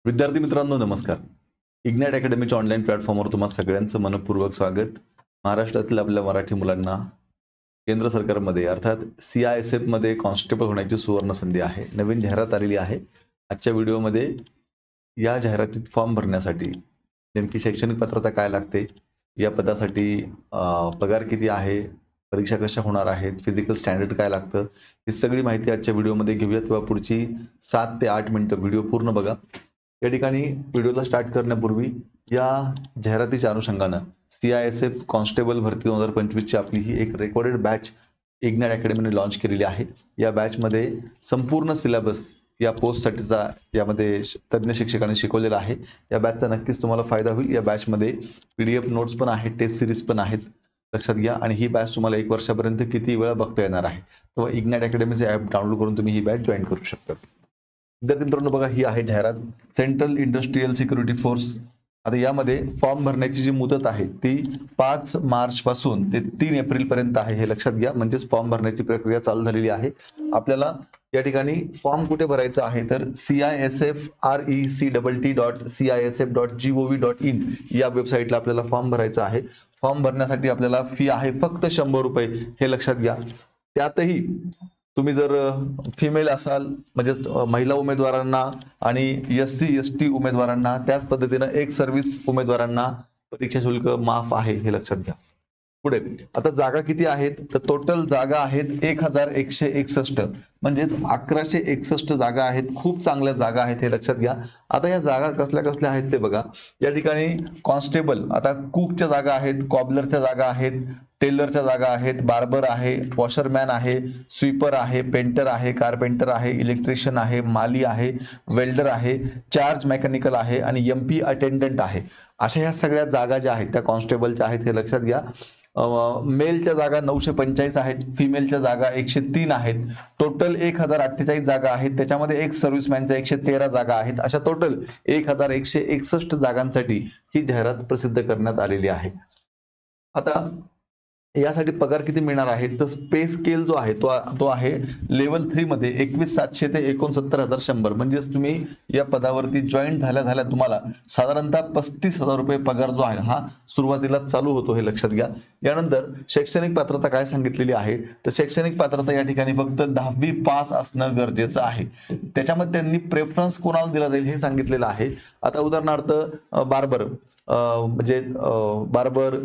विद्यार्थी मित्रांनो नमस्कार. इग्नाइट अकॅडमीच्या ऑनलाईन प्लॅटफॉर्मवर तुम्हा सगळ्यांचं मनपूर्वक स्वागत. महाराष्ट्रातील आपल्या मराठी मुलांना केंद्र सरकारमध्ये अर्थात CISF मध्ये कॉन्स्टेबल होण्याची सुवर्ण संधी आहे. नवीन जाहिरात आलेली आहे. आजच्या व्हिडिओमध्ये या जाहिरातीत फॉर्म भरण्यासाठी नेमकी शैक्षणिक पात्रता काय लागते, या पदासाठी पगार किती आहे, परीक्षा कशा होणार आहेत, फिजिकल स्टँडर्ड काय लागतं, ही सगळी माहिती आजच्या व्हिडिओमध्ये घेऊया. तेव्हा पुढची 7 ते 8 मिनिटं व्हिडिओ पूर्ण बघा. या ठिकाणी व्हिडिओला स्टार्ट करण्यापूर्वी या जाहिरातीच्या अनुषंगानं CISF कॉन्स्टेबल भरती 2025 ची आपली ही एक रेकॉर्डेड बॅच इग्नाइट अकॅडमीने लॉन्च केलेली आहे. या बॅचमध्ये संपूर्ण सिलेबस या पोस्टसाठीचा यामध्ये तज्ज्ञ शिक्षकांनी शिकवलेला आहे. या बॅचचा नक्कीच तुम्हाला फायदा होईल. या बॅचमध्ये PDF नोट्स पण आहेत, टेस्ट सिरीज पण आहेत, लक्षात घ्या. आणि ही बॅच तुम्हाला 1 वर्षापर्यंत किती वेळा बघता येणार आहे. तेव्हा इग्नाइट अकॅडमीचे ॲप डाउनलोड करून तुम्ही ही बॅच जॉईन करू शकता. विद्यार्थी मित्रांनो बघा, ही आहे जाहिरात. Central industrial security force. आता यामध्ये फॉर्म भरण्याची जी मुदत आहे ती 5 मार्च पासून ते 3 एप्रिल पर्यंत आहे, हे लक्षात घ्या. म्हणजेच फॉर्म भरण्याची प्रक्रिया चालू झालेली आहे. आपल्याला या ठिकाणी फॉर्म कुठे भरायचा आहे तर CISFRECTT.CISF.gov.in या वेबसाईटला आपल्याला फॉर्म भरायचा आहे. फॉर्म भरण्यासाठी आपल्याला फी आहे फक्त 100 रुपये, हे लक्षात घ्या. त्यातही तुम्ही जर फिमेल असाल म्हणजे महिला उमेदवारांना आणि SC ST उमेदवारांना, त्याच पद्धतीनं एक सर्व्हिस उमेदवारांना परीक्षा शुल्क माफ आहे, हे लक्षात घ्या. पुढे आता जागा किती आहेत तर टोटल जागा आहेत 1161, म्हणजेच 1161 जागा आहेत. खूप चांगल्या जागा आहेत, हे लक्षात घ्या. आता या जागा कसल्या कसल्या आहेत ते बघा. या ठिकाणी कॉन्स्टेबल, आता कुकच्या जागा आहेत, कॉबलरच्या जागा आहेत, टेलरच्या जागा आहेत, बार्बर आहे, वॉशरमॅन आहे, स्वीपर आहे, पेंटर आहे, कारपेंटर आहे, इलेक्ट्रिशियन आहे, माली आहे, वेल्डर आहे, चार्ज मेकॅनिकल आहे आणि MP अटेंडंट आहे. अशा ह्या सगळ्या जागा ज्या आहेत त्या कॉन्स्टेबलच्या आहेत, हे लक्षात घ्या. मेलच्या जागा 945 आहेत, फिमेलच्या जागा 103 आहेत. टोटल 1048 जागा आहेत. त्याच्यामध्ये एक सर्व्हिसमॅनच्या 113 जागा आहेत. अशा टोटल 1161 जागांसाठी ही जाहिरात प्रसिद्ध करण्यात आलेली आहे. आता यासाठी पगार किती मिळणार आहे तर पे स्केल जो आहे तो आहे लेवल 3 मध्ये 21,700 ते 69,100. म्हणजेच तुम्ही या पदावरती जॉईन झाल्या तुम्हाला साधारणतः 35,000 रुपये पगार जो आहे हा सुरुवातीला चालू होतो, हे लक्षात घ्या. यानंतर शैक्षणिक पात्रता काय सांगितलेली आहे तर शैक्षणिक पात्रता या ठिकाणी फक्त 10वी पास असणं गरजेचं आहे. त्याच्यामध्ये त्यांनी प्रेफरन्स कोणाला दिला जाईल हे सांगितलेलं आहे. आता उदाहरणार्थ बार्बर म्हणजे barber,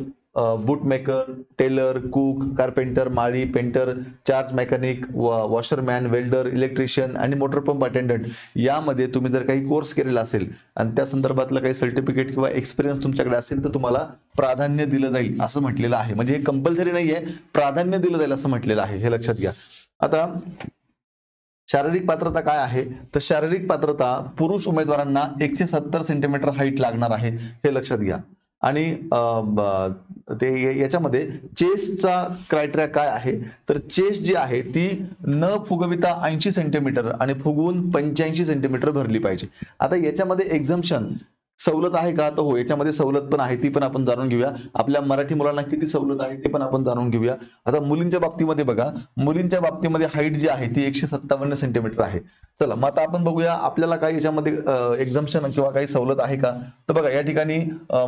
bootmaker, tailor, cook, carpenter, माळी, painter, charge mechanic, washerman, welder, electrician आणि मोटर पंप अटेंडंट यामध्ये तुम्ही जर काही कोर्स केलेला असेल आणि त्या संदर्भातलं काही सर्टिफिकेट किंवा एक्सपिरियन्स तुमच्याकडे असेल तर तुम्हाला प्राधान्य दिलं जाईल असं म्हटलेलं आहे. म्हणजे हे कंपल्सरी नाहीये, प्राधान्य दिलं जाईल असं म्हटलेलं आहे, हे लक्षात घ्या. आता शारीरिक पात्रता काय आहे तर शारीरिक पात्रता पुरुष उमेदवारांना 170 सेंटीमीटर हाईट लागणार आहे, हे लक्षात घ्या. आणि ते याच्यामध्ये चेस्टचा क्रायटेरिया काय आहे तर चेस्ट जी आहे ती न फुगविता 80 सेंटीमीटर आणि फुगवून 85 सेंटीमीटर भरली पाहिजे. आता याच्यामध्ये एक्झम्पशन सवलत आहे का तर हो, याच्यामध्ये सवलत पण आहे, ती पण आपण जाणून घेऊया. आपल्या मराठी मुलांना किती सवलत आहे ते पण आपण जाणून घेऊया. आता मुलींच्या बाबतीमध्ये बघा, मुलींच्या बाबतीमध्ये हाईट जी आहे ती 157 सेंटीमीटर आहे. चला मग आता आपण बघूया आपल्याला काही याच्यामध्ये एक्झम्पशन किंवा काही सवलत आहे का तर बघा या ठिकाणी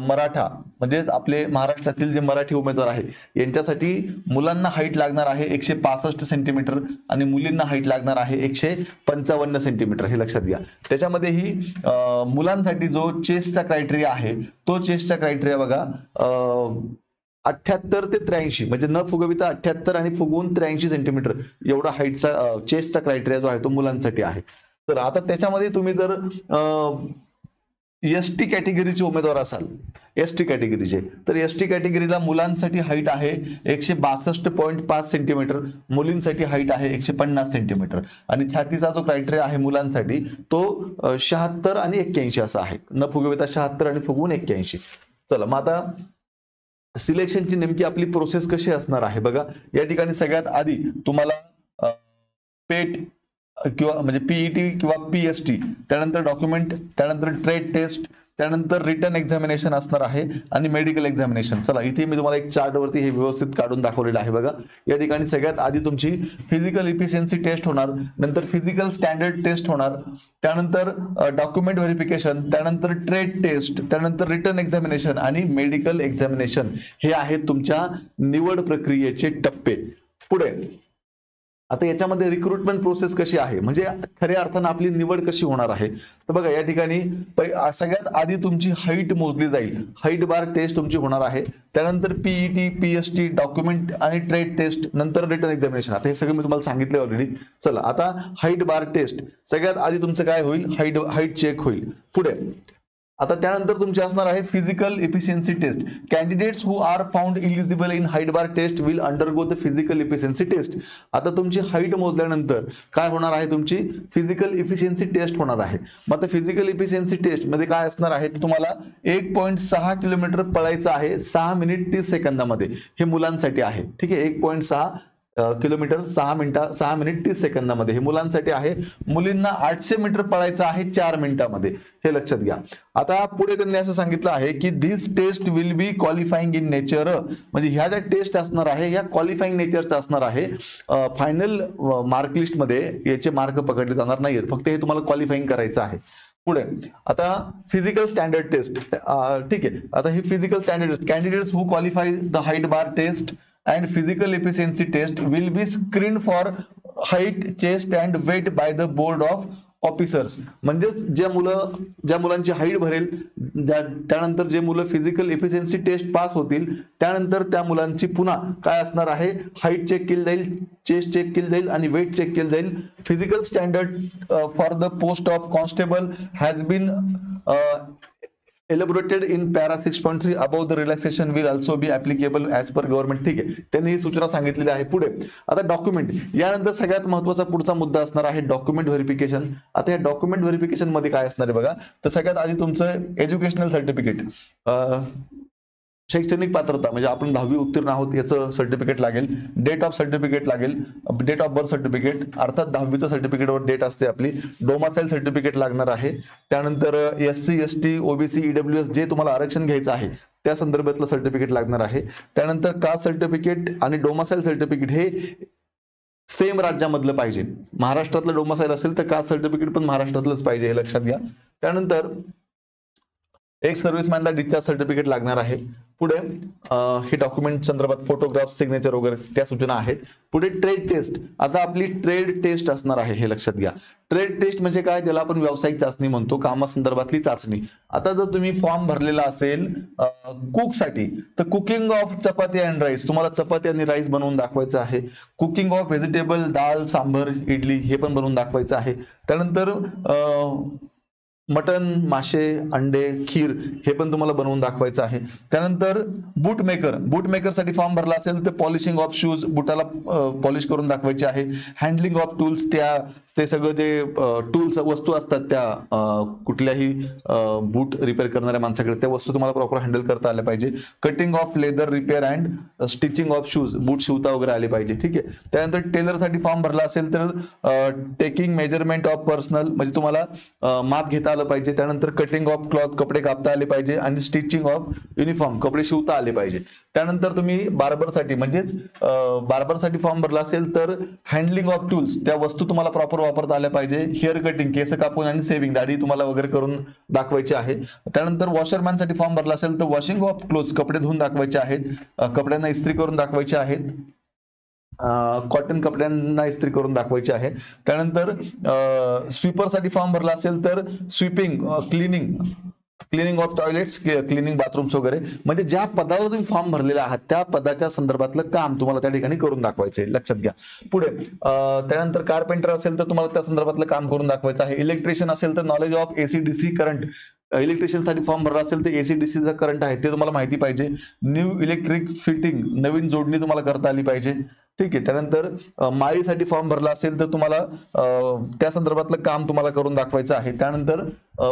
मराठा म्हणजे आपले महाराष्ट्रातील जे मराठी उमेदवार आहे यांच्यासाठी मुलांना हाईट लागणार आहे 165 सेंटीमीटर आणि मुलींना हाईट लागणार आहे 155 सेंटीमीटर, हे लक्षात घ्या. त्याच्यामध्येही मुलांसाठी जो चेस्टचा क्रायटेरिया आहे तो चेस्टचा क्रायटेरिया बघा 78 ते 83 म्हणजे न फुगविता 78 आणि फुगवून 83 सेंटीमीटर एवढा हाईटचा चेस्टचा क्रायटेरिया जो आहे तो मुलांसाठी आहे. तर आता त्याच्यामध्ये तुम्ही जर ST कॅटेगरीचे उमेदवार असाल, ST कॅटेगरीचे, तर ST कॅटेगरीला मुलांसाठी हाईट आहे 162.5 सेंटीमीटर, मुलींसाठी हाईट आहे 150 सेंटीमीटर आणि छातीचा जो क्रायटेरिया आहे मुलांसाठी तो 76 आणि 81 असा आहे. न फुगविता 76 आणि फुगवून 81. चला मग आता सिलेक्शनची नेमकी आपली प्रोसेस कशी असणार आहे बघा. या ठिकाणी सगळ्यात आधी तुम्हाला पेट किंवा म्हणजे PET किंवा PST, त्यानंतर डॉक्युमेंट, त्यानंतर ट्रेड टेस्ट, त्यानंतर रिटन एक्झामिनेशन असणार आहे आणि मेडिकल एक्झामिनेशन. चला इथे मी तुम्हाला एक चार्ट वरती हे व्यवस्थित काढून दाखवलेलं आहे बघा. या ठिकाणी सगळ्यात आधी तुमची फिजिकल इफिशियन्सी टेस्ट होणार, नंतर फिजिकल स्टँडर्ड टेस्ट होणार, त्यानंतर डॉक्युमेंट व्हेरिफिकेशन, त्यानंतर ट्रेड टेस्ट, त्यानंतर रिटन एक्झामिनेशन आणि मेडिकल एक्झामिनेशन. हे आहेत तुमच्या निवड प्रक्रियेचे टप्पे. पुढे आता याच्यामध्ये रिक्रुटमेंट प्रोसेस कशी आहे, म्हणजे खऱ्या अर्थानं आपली निवड कशी होणार आहे. तर बघा या ठिकाणी सगळ्यात आधी तुमची हाईट मोजली जाईल. हाईट बार टेस्ट तुमची होणार आहे. त्यानंतर पीईटी, पीएसटी, डॉक्युमेंट आणि ट्रेड टेस्ट, नंतर रिटन एक्झामिनेशन. आता हे सगळं मी तुम्हाला सांगितलं ऑलरेडी. चला आता हाईट बार टेस्ट सगळ्यात आधी तुमचं काय होईल, हाईट चेक होईल. पुढे आता त्यानंतर तुमची असणार आहे physical efficiency test. Candidates who are found eligible in height bar test will undergo the physical efficiency test. आता तुमची हाईट मोजल्यानंतर काय होणार आहे, तुमची फिजिकल इफिशियन्सी टेस्ट होणार आहे. मग आता फिजिकल इफिशियन्सी टेस्ट मध्ये काय असणार आहे, तुम्हाला 1.6 किलोमीटर पळायचं आहे 6 मिनिट 30 सेकंदामध्ये. हे मुलांसाठी आहे. ठीक आहे, 1.6 किलोमीटर 6 मिनिट 30 सेकंदामध्ये हे मुलांसाठी आहे. मुलींना 800 मीटर पळायचं आहे 4 मिनिटांमध्ये. हे लक्षात घ्या. आता पुढे त्यांनी असं सांगितलं आहे की this test will be qualifying in nature. म्हणजे ह्या ज्या टेस्ट असणार आहे ह्या क्वालिफाईंग नेचरचा असणार आहे. फायनल मार्क लिस्ट मध्ये याचे मार्क पकडले जाणार नाहीत, फक्त हे तुम्हाला क्वालिफाईंग करायचं आहे. पुढे आता फिजिकल स्टँडर्ड टेस्ट. ठीक आहे, आता ही physical standard test, candidates who qualify the height bar test and physical efficiency test will be screened for height, chest and weight by the board of officers. म्हणजे ज्या मुलांची हाईट भरेल, त्यानंतर जे मुलं फिजिकल इफिशियन्सी टेस्ट पास होतील, त्यानंतर त्या मुलांची पुन्हा काय असणार आहे, हाईट चेक केली जाईल, चेस्ट चेक केली जाईल आणि वेट चेक केली जाईल. Physical standard for the post of constable has been elaborated in para 6.3 above the relaxation will also be applicable as per government. ठीक आहे, त्यांनी ही सूचना सांगितलेली आहे. पुढे आता डॉक्युमेंट, यानंतर सगळ्यात महत्त्वाचा पुढचा मुद्दा असणार आहे डॉक्युमेंट व्हेरिफिकेशन. आता या डॉक्युमेंट व्हेरिफिकेशन मध्ये काय असणार आहे बघा, तर सगळ्यात आधी तुमचं एज्युकेशनल सर्टिफिकेट, शैक्षणिक पात्रता म्हणजे आपण 10वी उत्तीर्ण आहोत याचं सर्टिफिकेट लागेल, डेट ऑफ सर्टिफिकेट लागेल, डेट ऑफ बर्थ सर्टिफिकेट अर्थात 10वीचं सर्टिफिकेटवर डेट असते आपली, डोमासाईल सर्टिफिकेट लागणार आहे. त्यानंतर SC ST OBC EWS जे तुम्हाला आरक्षण घ्यायचं आहे त्या संदर्भातलं सर्टिफिकेट लागणार आहे. त्यानंतर कास्ट सर्टिफिकेट आणि डोमासाईल सर्टिफिकेट हे सेम राज्यामधलं पाहिजे. महाराष्ट्रातलं डोमासाईल असेल तर कास्ट सर्टिफिकेट पण महाराष्ट्रातलंच पाहिजे, हे लक्षात घ्या. त्यानंतर एक सर्व्हिसमॅनला डिस्चार्ज सर्टिफिकेट लागणार आहे. पुढे हे डॉक्युमेंट संदर्भात फोटोग्राफ, सिग्नेचर वगैरे त्या सूचना आहेत. पुढे ट्रेड टेस्ट. आता आपली ट्रेड टेस्ट असणार आहे, हे लक्षात घ्या. ट्रेड टेस्ट म्हणजे काय, त्याला आपण व्यावसायिक चाचणी म्हणतो, कामासंदर्भातली चाचणी. आता जर तुम्ही फॉर्म भरलेला असेल कुकसाठी, तर cooking of chapati and rice, तुम्हाला चपाती आणि राईस बनवून दाखवायचं आहे. कुकिंग ऑफ व्हेजिटेबल, डाळ, सांबर, इडली हे पण बनवून दाखवायचं आहे. त्यानंतर मटन, मासे, अंडे, खीर हे पण तुम्हाला बनवून दाखवायचं आहे. त्यानंतर बूट मेकर साठी फॉर्म भरला असेल तर polishing of shoes, Butala polish करून दाखवायचे आहे. हँडलिंग ऑफ टूल्स, ते सगळं जे टूल्स वस्तू असतात त्या कुठल्याही बूट रिपेअर करणाऱ्या माणसाकडे त्या वस्तू तुम्हाला प्रॉपर हँडल करता आल्या पाहिजे. Cutting of leather, repair and stitching of shoes, boot शिवता वगैरे आले पाहिजे. ठीक आहे. त्यानंतर टेलरसाठी फॉर्म भरला असेल तर टेकिंग मेजरमेंट ऑफ पर्सनल, म्हणजे तुम्हाला माप घेता आलं पाहिजे. त्यानंतर कटिंग ऑफ क्लॉथ, कपडे कापता आले पाहिजे आणि स्टिचिंग ऑफ युनिफॉर्म, कपडे शिवता आले पाहिजे. त्यानंतर तुम्ही बार्बरसाठी म्हणजेच बार्बरसाठी फॉर्म भरला असेल तर हँडलिंग ऑफ टूल्स, त्या वस्तू तुम्हाला प्रॉपर वापरता आल्या पाहिजे. हेअर कटिंग, केस कापून आणि सेव्हिंग, दाढी तुम्हाला वगैरे करून दाखवायची आहे. त्यानंतर वॉशरमॅन साठी फॉर्म भरला असेल तर वॉशिंग ऑफ क्लोथ्स, कपडे धुवून दाखवायचे आहेत, कपड्यांना इस्त्री करून दाखवायचे आहेत, कॉटन कपड्यांना इस्त्री करून दाखवायचे आहे. त्यानंतर स्वीपर साठी फॉर्म भरला असेल तर sweeping, cleaning of toilets, cleaning bathrooms वगैरे, म्हणजे ज्या पदावर तुम्ही फॉर्म भरलेला आहात त्या पदाच्या संदर्भातलं काम तुम्हाला त्या ठिकाणी करून दाखवायचे, लक्षात घ्या. पुढे त्यानंतर कारपेंटर असेल तर तुम्हाला त्या संदर्भातलं काम करून दाखवायचं आहे. इलेक्ट्रिशियन असेल तर knowledge of AC-DC current, electrician साठी फॉर्म भरला असेल तर AC-DC चा करंट आहे ते तुम्हाला माहिती पाहिजे. न्यू इलेक्ट्रिक फिटिंग, नवीन जोडणी तुम्हाला करता आली पाहिजे. ठीक आहे. त्यानंतर माळीसाठी फॉर्म भरला असेल तर तुम्हाला त्या संदर्भातलं काम तुम्हाला करून दाखवायचं आहे. त्यानंतर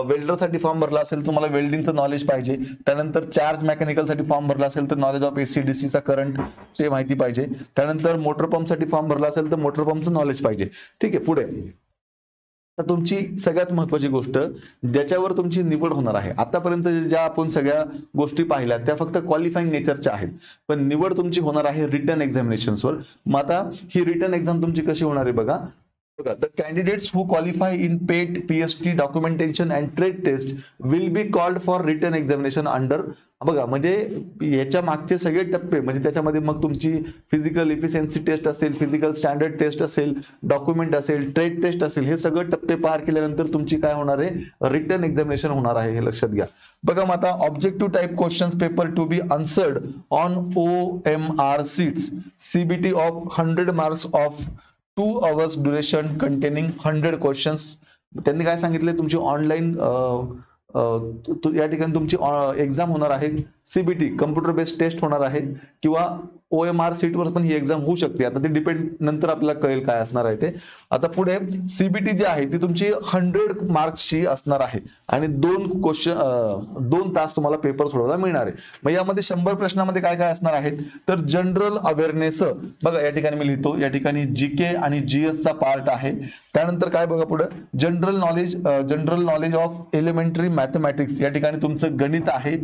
वेल्डरसाठी फॉर्म भरला असेल तुम्हाला वेल्डिंगचं नॉलेज पाहिजे. त्यानंतर चार्ज मेकॅनिकलसाठी फॉर्म भरला असेल तर नॉलेज ऑफ AC-DC चा करंट ते माहिती पाहिजे. त्यानंतर मोटर पंपसाठी फॉर्म भरला असेल तर मोटर पंपचं नॉलेज पाहिजे. ठीक आहे. पुढे तर तुमची सगळ्यात महत्वाची गोष्ट ज्याच्यावर तुमची निवड होणार आहे, आतापर्यंत ज्या आपण सगळ्या गोष्टी पाहिल्या त्या फक्त क्वालिफाईंग नेचरच्या आहेत, पण निवड तुमची होणार आहे रिटन एक्झामिनेशन्सवर. मग आता ही रिटन एक्झाम तुमची कशी होणार आहे बघा. The candidates who qualify in PET, PST, documentation and trade test will be called for written examination under. बघा म्हणजे याच्या मागचे सगळे टप्पे म्हणजे त्याच्यामध्ये मग तुमची फिजिकल इफिशियन्सी टेस्ट असेल, फिजिकल स्टँडर्ड टेस्ट असेल, डॉक्युमेंट असेल, ट्रेड टेस्ट असेल, हे सगळे टप्पे पार केल्यानंतर तुमची काय होणार आहे, रिटन एक्झामिनेशन होणार आहे, हे लक्षात घ्या. बघा मग आता objective type questions paper to be answered on OMR sheets CBT of 100 marks of 2 hours duration containing 100 questions. त्यांनी काय सांगितले, तुमची ऑनलाईन या ठिकाणी तुमची एक्झाम होणार आहे, CBT कम्प्युटर बेस्ड टेस्ट होणार आहे किंवा OMR सीटवर पण ही एक्झाम होऊ शकते. आता ते डिपेंड नंतर आपल्याला कळेल काय असणार आहे ते. आता पुढे CBT जी आहे ती तुमची 100 मार्क्सची असणार आहे आणि 2 तास तुम्हाला पेपर सोडवायला मिळणार आहे. मग यामध्ये 100 प्रश्नामध्ये काय काय असणार आहेत, तर जनरल अवेअरनेस बघा या ठिकाणी मी लिहितो, या ठिकाणी GK आणि GS चा पार्ट आहे. त्यानंतर काय बघा पुढे general knowledge of elementary mathematics, या ठिकाणी तुमचं गणित आहे.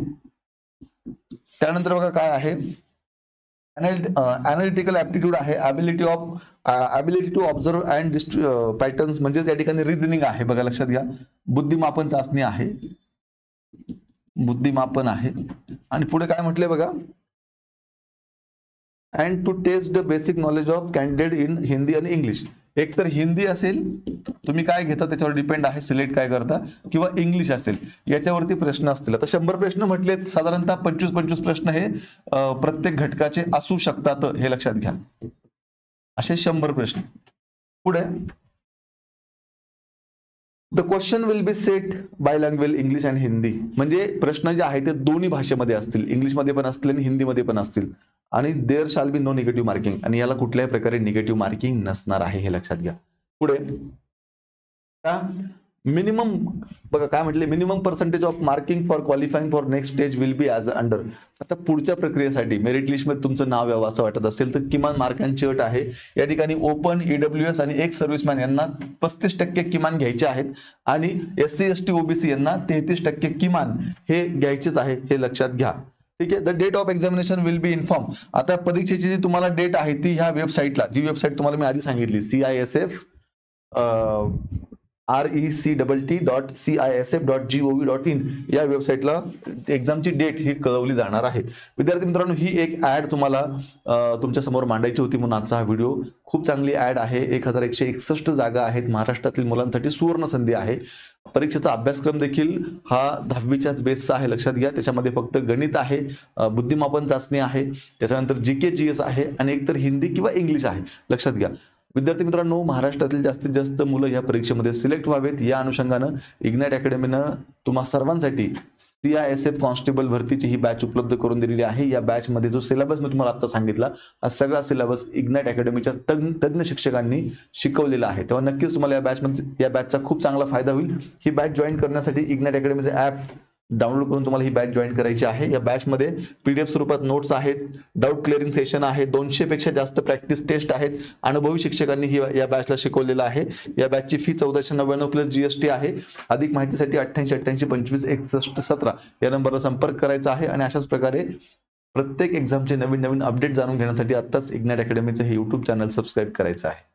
त्यानंतर बघा काय आहे, एनालिटिकल ऍप्टिट्यूड आहे, ability to observe and patterns म्हणजे या ठिकाणी रिझनिंग आहे. बघा लक्षात घ्या, बुद्धिमापन चाचणी आहे, बुद्धिमापन आहे. आणि पुढे काय म्हटलंय बघा, and to test the basic knowledge of candidate in Hindi आणि इंग्लिश. एक तर हिंदी असेल, तुम्ही काय घेता त्याच्यावर डिपेंड आहे, सिलेक्ट काय करता, किंवा इंग्लिश असेल याच्यावरती प्रश्न असतील. आता 100 प्रश्न म्हटले, साधारणतः 25 प्रश्न हे प्रत्येक घटकाचे असू शकतात, हे लक्षात घ्या. असे 100 प्रश्न. पुढे the question will be set bilingual English and Hindi, म्हणजे प्रश्न जे आहे ते दोन्ही भाषेमध्ये असतील, इंग्लिशमध्ये पण असतील आणि हिंदीमध्ये पण असतील. आणि there shall be no negative marking, आणि याला कुठल्याही प्रकारे निगेटिव्ह मार्किंग नसणार आहे, हे लक्षात घ्या. पुढे मिनिमम बघा काय म्हटले, minimum percentage of marking for qualifying for next stage will be as under. आता पुढच्या प्रक्रियेसाठी मेरिट लिस्टमध्ये तुमचं नाव यावं असं वाटत असेल तर किमान मार्कांची अट आहे. या ठिकाणी ओपन, EWS आणि एक सर्व्हिसमॅन यांना 35% किमान घ्यायचे आहेत आणि SC ST OBC यांना 33% किमान हे घ्यायचेच आहे, हे लक्षात घ्या. ठीक आहे. The date of examination will be inform. आता परीक्षेची जी तुम्हाला डेट आहे ती ह्या वेबसाईटला, जी वेबसाईट तुम्हाला मी आधी सांगितली, CISF RECTT.CISF.gov.in या वेबसाईटला एक्झामची डेट ही कळवली जाणार आहे. विद्यार्थी मित्रांनो, ही एक ऍड तुम्हाला तुमच्या समोर मांडायची होती म्हणून आजचा हा व्हिडिओ. खूप चांगली ऍड आहे. 1161 जागा आहेत. महाराष्ट्रातील मुलांसाठी सुवर्ण संधी आहे. परीक्षेचा अभ्यासक्रम देखील हा 10वीच्याच बेसचा आहे, लक्षात घ्या. त्याच्यामध्ये फक्त गणित आहे, बुद्धिमापन चाचणी आहे, त्याच्यानंतर GK GS आहे आणि एकतर हिंदी किंवा इंग्लिश आहे, लक्षात घ्या. विद्यार्थी मित्रांनो, महाराष्ट्रातील जास्तीत जास्त मुलं या परीक्षेमध्ये सिलेक्ट व्हावेत या अनुषंगानं इग्नाइट अकॅडमीनं तुम्हा सर्वांसाठी CISF कॉन्स्टेबल भरतीची ही बॅच उपलब्ध करून दिलेली आहे. या बॅच मध्ये जो सिलेबस मी तुम्हाला आता सांगितला, हा सगळा सिलेबस इग्नाइट अकॅडमीच्या तज्ञ शिक्षकांनी शिकवलेला आहे. तेव्हा नक्कीच तुम्हाला या बॅचचा खूप चांगला फायदा होईल. ही बॅच जॉईन करण्यासाठी इग्नाइट अकॅडमीचे ॲप डाउनलोड करून तुम्हाला ही बॅच जॉईन करायची आहे. या बॅच मध्ये PDF स्वरूपात नोट्स आहेत, डाऊट क्लिअरिंग सेशन आहे, 200 पेक्षा जास्त प्रॅक्टिस टेस्ट आहेत. अनुभवी शिक्षकांनी ही या बॅचला शिकवलेलं आहे. या बॅचची फी 1499 प्लस GST आहे. अधिक माहितीसाठी 8888256117 या नंबरला संपर्क करायचा आहे. आणि अशाच प्रकारे प्रत्येक एक्झामचे नवीन अपडेट जाणून घेण्यासाठी आताच इग्नाइट अकॅडमीचं हे YouTube चॅनल सबस्क्राईब करायचं आहे.